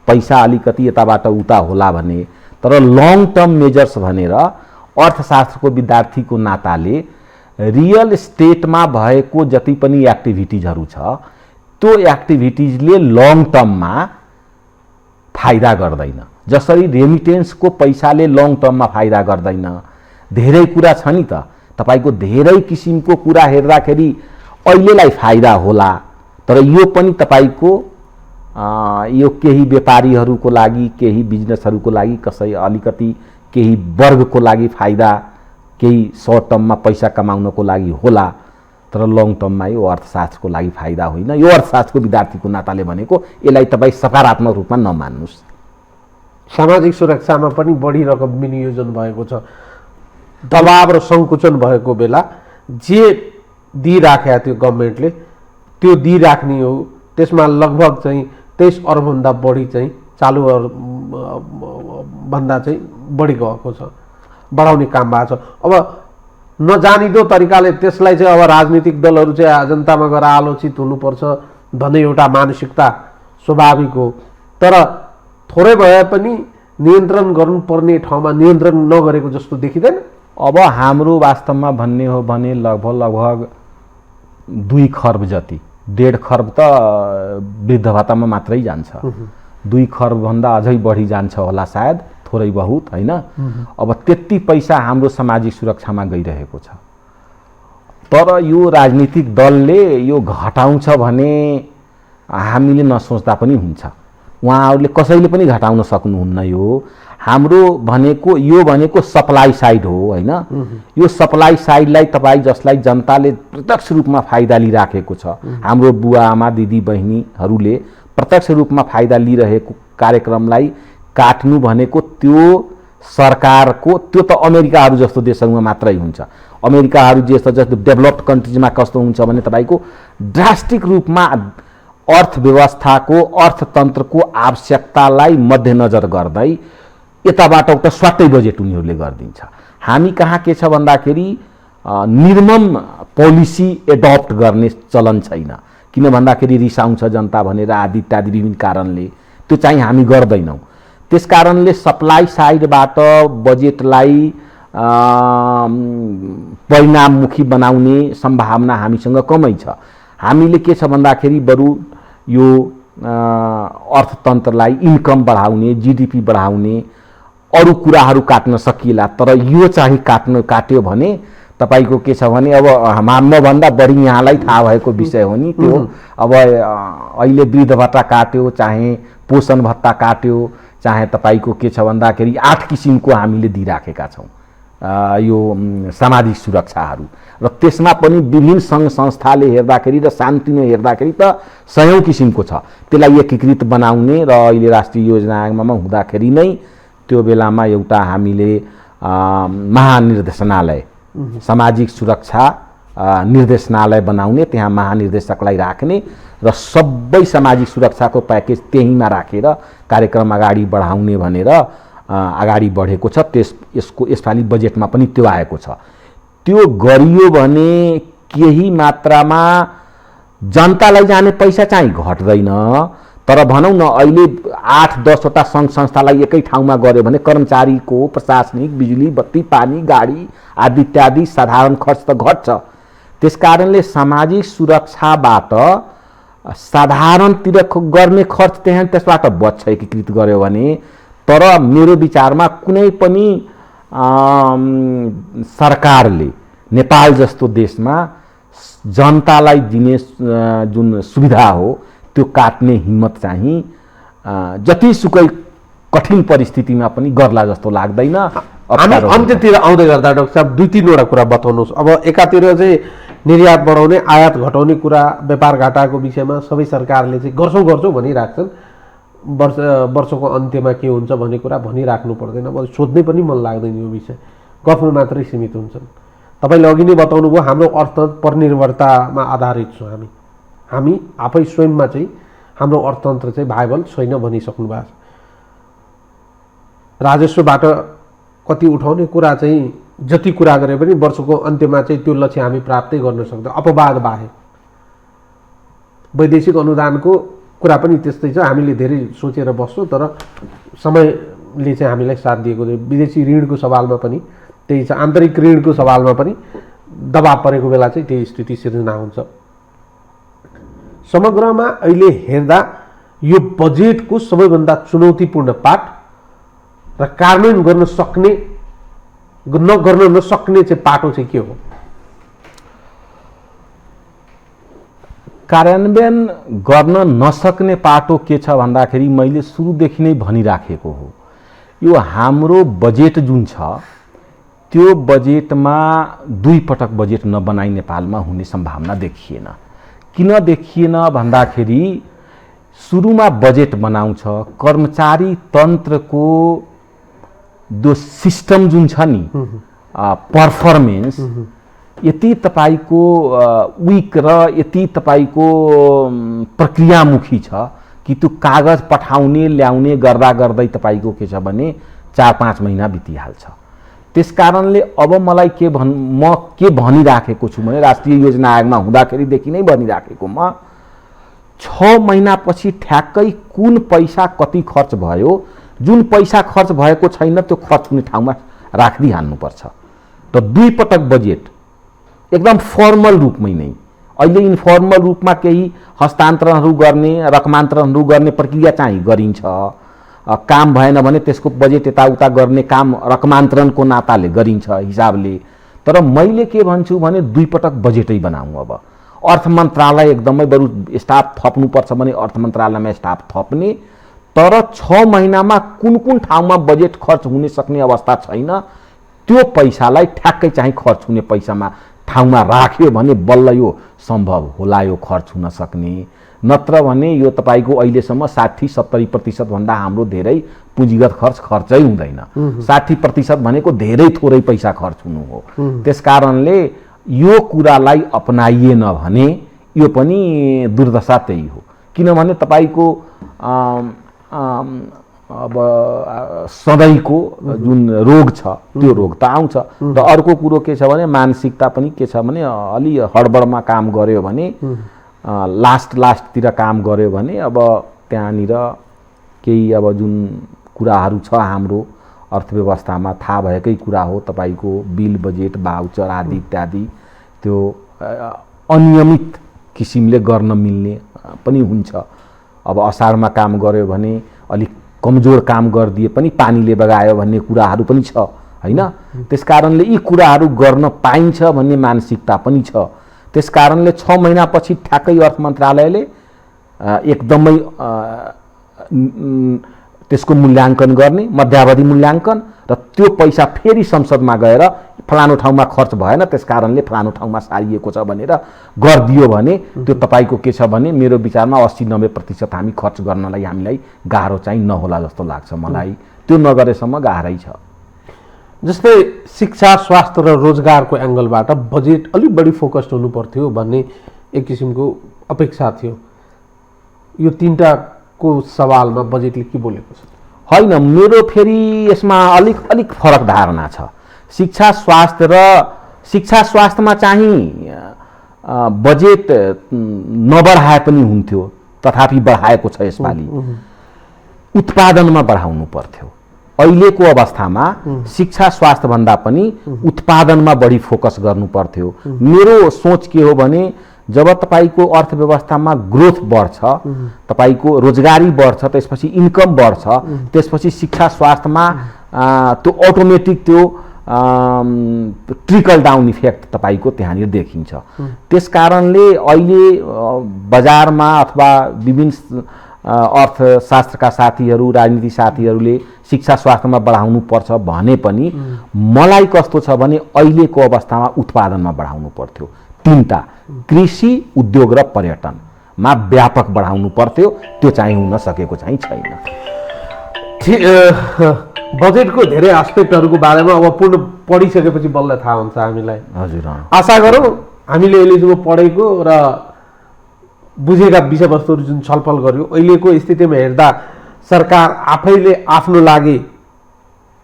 पैसा अलिकति यताबाट उता होला भने, तर लङ टर्म मेजर्स भनेर अर्थशास्त्रको विद्यार्थीको नाताले रियल स्टेटमा भएको जति पनि एक्टिभिटिजहरू छ त्यो एक्टिभिटिजले लङ टर्ममा फाइदा गर्दैन। जसरी रेमिटेन्सको पैसाले लङ टर्ममा फाइदा गर्दैन, धेरै कुरा छ नि त। तपाईको धेरै किसिमको कुरा हेर्दाखेरि अहिलेलाई फाइदा होला, तर यो पनि तपाईको यो केही व्यापारीहरूको लागि, केही बिजनेसहरूको लागि, कसै अलिकति केही वर्गको लागि फाइदा, केही सर्ट टर्ममा पैसा कमाउनको लागि होला, तर लङ टर्ममा यो अर्थशास्त्रको लागि फाइदा होइन। यो अर्थशास्त्रको विद्यार्थीको नाताले भनेको यसलाई तपाईँ सकारात्मक रूपमा नमान्नुहोस्। सामाजिक सुरक्षामा पनि बढी रकम विनियोजन भएको छ, दबाव र सङ्कुचन भएको बेला जे दिइराखेको थियो गभर्मेन्टले त्यो दिइराख्ने हो। त्यसमा लगभग चाहिँ 23 अरबभन्दा बढी चाहिँ चालु भन्दा चाहिँ बढी गएको छ, बढाउने काम भएको छ। अब नजानिदो तरिकाले त्यसलाई चाहिँ अब राजनीतिक दलहरू चाहिँ जनतामा गएर आलोचित हुनुपर्छ भन्ने एउटा मानसिकता स्वाभाविक हो, तर थोरै भए पनि नियन्त्रण गर्नुपर्ने ठाउँमा नियन्त्रण नगरेको जस्तो देखिँदैन। अब हाम्रो वास्तवमा भन्ने हो भने लगभग 2 खर्ब जति, 1.5 खर्ब त वृद्ध भत्तामा मात्रै जान्छ, 2 खर्बभन्दा अझै बढी जान्छ होला सायद, थोरै बहुत होइन। अब त्यति पैसा हाम्रो सामाजिक सुरक्षामा गइरहेको छ, तर यो राजनीतिक दलले यो घटाउँछ भने हामीले नसोच्दा पनि हुन्छ। उहाँहरूले कसैले पनि घटाउन सक्नुहुन्न। यो हाम्रो भनेको यो भनेको सप्लाई साइड हो होइन। यो सप्लाई साइडलाई तपाईँ जसलाई जनताले प्रत्यक्ष रूपमा फाइदा लिइराखेको छ, हाम्रो बुवा आमा दिदी बहिनीहरूले प्रत्यक्ष रूपमा फाइदा लिइरहेको कार्यक्रमलाई काट्नु भनेको त्यो सरकारको, त्यो त अमेरिकाहरू जस्तो देशहरूमा मात्रै हुन्छ। अमेरिकाहरू जस्तो डेभलप्ड कन्ट्रिजमा कस्तो हुन्छ भने तपाईँको ड्रास्टिक रूपमा अर्थव्यवस्थाको, अर्थतन्त्रको आवश्यकतालाई मध्यनजर गर्दै यताबाट उता स्वाटै बजेट उनीहरूले गरिदिन्छ। हामी कहाँ के छ भन्दाखेरि निर्मम पोलिसी एडप्ट गर्ने चलन छैन, किन भन्दाखेरि रिसाउँछ जनता भनेर आदि इत्यादि विभिन्न कारणले त्यो चाहिँ हामी गर्दैनौँ। त्यस कारणले सप्लाई साइडबाट बजेटलाई परिणाममुखी बनाउने सम्भावना हामीसँग कमै छ। हामीले के छ भन्दाखेरि बरु यो अर्थतन्त्रलाई इन्कम बढाउने, जीडीपी बढाउने अरू कुराहरू काट्न सकिएला, तर यो चाहिँ काट्यो भने तपाईको के छ भने अब मभन्दा बढी यहाँलाई थाहा भएको विषय हो नि त्यो। अब अहिले वृद्ध भत्ता काट्यो, चाहे पोषण भत्ता काट्यो, चाहे तपाईको के छ भन्दाखेरि 8 किसिमको हामीले दिइराखेका छौँ यो सामाजिक सुरक्षाहरू, र त्यसमा पनि विभिन्न सङ्घ संस्थाले हेर्दाखेरि र शान्तिनो हेर्दाखेरि त 100औं किसिमको छ। त्यसलाई एकीकृत बनाउने र अहिले राष्ट्रिय योजना आयोगमा हुँदाखेरि नै त्यो बेलामा एउटा हामीले महानिर्देशनालय, सामाजिक सुरक्षा निर्देशनालय बनाउने, त्यहाँ महानिर्देशकलाई राख्ने र सबै सामाजिक सुरक्षाको प्याकेज त्यहीँमा राखेर कार्यक्रम अगाडि बढाउने भनेर अगाडि बढेको छ। यसपालि बजेटमा पनि त्यो आएको छ। त्यो गरियो भने केही मात्रामा जनतालाई जाने पैसा चाहिँ घट्दैन, तर भनौँ न अहिले 8-10 वटा सङ्घ संस्थालाई एकै ठाउँमा गर्यो भने कर्मचारीको प्रशासनिक, बिजुली, बत्ती, पानी, गाडी आदि इत्यादि साधारण खर्च त घट्छ। त्यसकारणले सामाजिक सुरक्षाबाट साधारणतिर गर्ने खर्च त्यसबाट बच्छ एकीकृत गर्यो भने। तर मेरो विचारमा कुनै पनि सरकारले नेपाल जस्तो देशमा जनतालाई दिने जुन सुविधा हो त्यो काट्ने हिम्मत चाहिँ जतिसुकै कठिन परिस्थितिमा पनि गर्ला जस्तो लाग्दैन। हामी अन्त्यतिर आउँदै गर्दा डाक्टर साहब 2-3 कुरा बताउनुहोस्। अब एकातिर चाहिँ निर्यात बढाउने, आयात घटाउने कुरा, व्यापार घाटाको विषयमा सबै सरकारले चाहिँ गर्छौँ भनिराख्छन्। वर्षको अन्त्यमा के हुन्छ भन्ने कुरा भनिराख्नु पर्दैन, अब सोध्नै पनि मन लाग्दैन यो विषय, गफमा मात्रै सीमित हुन्छन्। तपाईँले अघि नै बताउनु भयो हाम्रो अर्थ परनिर्भरतामा आधारित छौँ हामी आफै स्वयंमा चाहिँ हाम्रो अर्थतन्त्र चाहिँ भाइबल छैन भनिसक्नु भएको छ। राजस्वबाट कति उठाउने कुरा चाहिँ जति कुरा गरे पनि वर्षको अन्त्यमा चाहिँ त्यो लक्ष्य हामी प्राप्तै गर्न सक्दैनौँ अपवाद बाहेक। वैदेशिक अनुदानको कुरा पनि त्यस्तै छ, हामीले धेरै सोचेर बस्छौँ तर समयले चाहिँ हामीलाई साथ दिएको थियो। विदेशी ऋणको सवालमा पनि त्यही छ, आन्तरिक ऋणको सवालमा पनि दबाब परेको बेला चाहिँ त्यही स्थिति सिर्जना हुन्छ। समग्रमा अहिले हेर्दा यो बजेटको सबैभन्दा चुनौतीपूर्ण पाठ र कार्यान्वयन गर्न सक्ने गर्न नसक्ने चाहिँ पाटो चाहिँ के हो? कार्यान्वयन गर्न नसक्ने पाटो के छ भन्दाखेरि मैले सुरुदेखि नै भनिराखेको हो, यो हाम्रो बजेट जुन छ त्यो बजेटमा 2 पटक बजेट नबनाई नेपालमा हुने सम्भावना देखिएन। किन देखिएन भन्दाखेरि सुरुमा बजेट बनाउँछ, कर्मचारी तन्त्रको जो सिस्टम जुन छ नि पर्फर्मेन्स यति तपाईको विक र यति तपाईको प्रक्रियामुखी छ कि त्यो कागज पठाउने ल्याउने गर्दा गर्दै तपाईको के छ भने 4-5 महिना बितिहाल्छ। त्यसकारणले अब मलाई म के भनिराखेको छु भने राष्ट्रिय योजना आयोगमा हुँदाखेरिदेखि नै भनिराखेको म 6 महिनापछि ठ्याक्कै कुन पैसा कति खर्च भयो, जुन पैसा खर्च भएको छैन त्यो खर्च हुने ठाउँमा राखिदिहाल्नुपर्छ। र 2 पटक बजेट एकदम फर्मल रूपमै नै, अहिले इन्फर्मल रूपमा केही हस्तान्तरणहरू गर्ने रकमान्तरणहरू गर्ने प्रक्रिया चाहिँ गरिन्छ, काम भएन भने त्यसको बजेट यताउता गर्ने काम रकमान्तरणको नाताले गरिन्छ हिसाबले। तर मैले के भन्छु भने 2 पटक बजेटै बनाऊँ। अब अर्थ मन्त्रालय एकदमै बरु स्टाफ थप्नुपर्छ भने अर्थ मन्त्रालयमा स्टाफ थप्ने, तर 6 महिनामा कुन ठाउँमा बजेट खर्च हुन सक्ने अवस्था छैन त्यो पैसालाई ठ्याक्कै चाहिँ खर्च हुने पैसामा ठाउँमा राख्यो भने बल्ल यो सम्भव होला यो खर्च हुन सक्ने। नत्र भने यो तपाईको अहिलेसम्म 60-70% भन्दा हाम्रो धेरै पुँजीगत खर्चै हुँदैन। 60% भनेको धेरै थोरै पैसा खर्च हुनु हो। त्यसकारणले यो कुरालाई अपनाइएन भने यो पनि दुर्दशा त्यही हो। किनभने तपाईको अब सधैँको जुन रोग छ त्यो रोग त आउँछ। र अर्को कुरो के छ भने मानसिकता पनि के छ भने अलि हडबडमा काम गर्यो भने लास्टतिर काम गर्यो भने अब त्यहाँनिर केही अब जुन कुराहरू छ हाम्रो अर्थव्यवस्थामा थाहा भएकै कुरा हो, तपाईको बिल बजेट भाउचर आदि इत्यादि त्यो अनियमित किसिमले गर्न मिल्ने पनि हुन्छ। अब असारमा काम गर्यो भने अलिक कमजोर काम गरिदिए पनि पानीले बगायो भन्ने कुराहरू पनि छ हैन। त्यसकारणले यी कुराहरू गर्न पाइन्छ भन्ने मानसिकता पनि छ। त्यसकारणले 6 महिनापछि ठ्याक्कै अर्थ मन्त्रालयले एकदमै त्यसको मूल्याङ्कन गर्ने, मध्यावधि मूल्याङ्कन, र त्यो पैसा फेरि संसदमा गएर फलानु ठाउँमा खर्च भएन त्यसकारणले फलानु ठाउँमा सारिएको छ भनेर गरिदियो भने त्यो तपाईको के छ भने मेरो विचारमा 80-90% हामी खर्च गर्नलाई हामीलाई गाह्रो चाहिँ नहोला जस्तो लाग्छ मलाई। त्यो नगरेसम्म गाह्रै छ। जस्तै शिक्षा, स्वास्थ्य र रोजगारको एंगलबाट बजेट अलि बढी फोकस्ड हुनु पर्थ्यो भन्ने एक किसिमको अपेक्षा थियो। यो 3टाको सवालमा बजेटले के बोलेको छ? होइन, मेरो फेरि यसमा अलिक फरक धारणा छ। शिक्षा स्वास्थ्यमा चाहिँ बजेट नबढाए पनि हुन्थ्यो, तथापि बढाएको छ यसपालि। उत्पादनमा बढाउनु पर्थ्यो। अहिलेको अवस्थामा शिक्षा स्वास्थ्य भन्दा पनि उत्पादनमा बढी फोकस गर्नु पर्थ्यो। मेरो सोच के हो भने जब तपाईको अर्थव्यवस्थामा ग्रोथ बढ्छ, तपाईको रोजगारी बढ्छ, त्यसपछि इन्कम बढ्छ, त्यसपछि शिक्षा स्वास्थ्यमा त्यो अटोमेटिक त्यो ट्रिकल डाउन इफेक्ट तपाईको त्यहाँनिर देखिन्छ। त्यसकारणले अहिले बजारमा अथवा विभिन्न अर्थशास्त्रका साथीहरू, राजनीति साथीहरूले शिक्षा स्वास्थ्यमा बढाउनु पर्छ भने पनि मलाई कस्तो छ भने अहिलेको अवस्थामा उत्पादनमा बढाउनु पर्थ्यो। 3टा कृषि, उद्योग र पर्यटनमा व्यापक बढाउनु पर्थ्यो। त्यो चाहिँ हुन सकेको चाहिँ छैन। बजेटको धेरै एस्पेक्टहरूको बारेमा अब पूर्ण पढिसकेपछि बल्ल थाहा हुन्छ हामीलाई। हजुर, आशा गरौँ हामीले अहिलेसम्म पढेको र बुझेका विषयवस्तुहरू जुन छलफल गर्यो, अहिलेको स्थितिमा हेर्दा सरकार आफैले आफ्नो लागि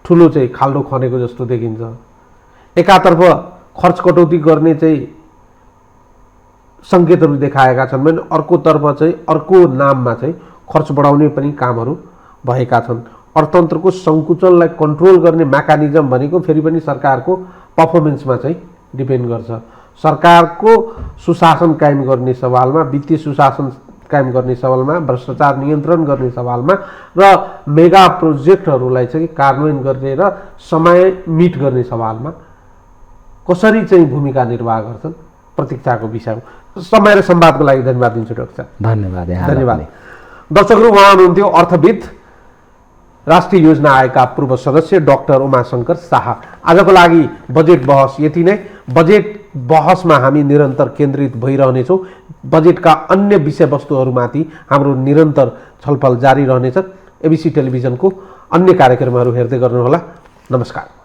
ठुलो चाहिँ खाल्डो खनेको जस्तो देखिन्छ। एकातर्फ खर्च कटौती गर्ने चाहिँ सङ्केतहरू देखाएका छन् भने अर्कोतर्फ चाहिँ अर्को नाममा चाहिँ खर्च बढाउने पनि कामहरू भएका छन्। अर्थतन्त्रको सङ्कुचनलाई कन्ट्रोल गर्ने मेकानिजम भनेको फेरि पनि सरकारको पर्फर्मेन्समा चाहिँ डिपेन्ड गर्छ। सरकारको सुशासन कायम गर्ने सवालमा, वित्तीय सुशासन कायम गर्ने सवालमा, भ्रष्टाचार नियन्त्रण गर्ने सवालमा र मेगा प्रोजेक्टहरूलाई चाहिँ कार्यान्वयन गर्ने र समय मिट गर्ने सवालमा कसरी चाहिँ भूमिका निर्वाह गर्छन् प्रतीक्षाको विषय हो। समय र संवादको लागि धन्यवाद दिन्छु डाक्टर साहब। धन्यवाद। धन्यवाद। दर्शकहरू, उहाँ हुनुहुन्थ्यो अर्थविद, राष्ट्रिय योजना आयोगका पूर्व सदस्य डाक्टर उमाशंकर शाह। आजको लागि बजेट बहस यति नै। बजेट बहसमा हामी निरन्तर केन्द्रित भइरहनेछौँ। बजेटका अन्य विषयवस्तुहरूमाथि हाम्रो निरन्तर छलफल जारी रहनेछ। एबिसी टेलिभिजनको अन्य कार्यक्रमहरू हेर्दै गर्नुहोला। नमस्कार।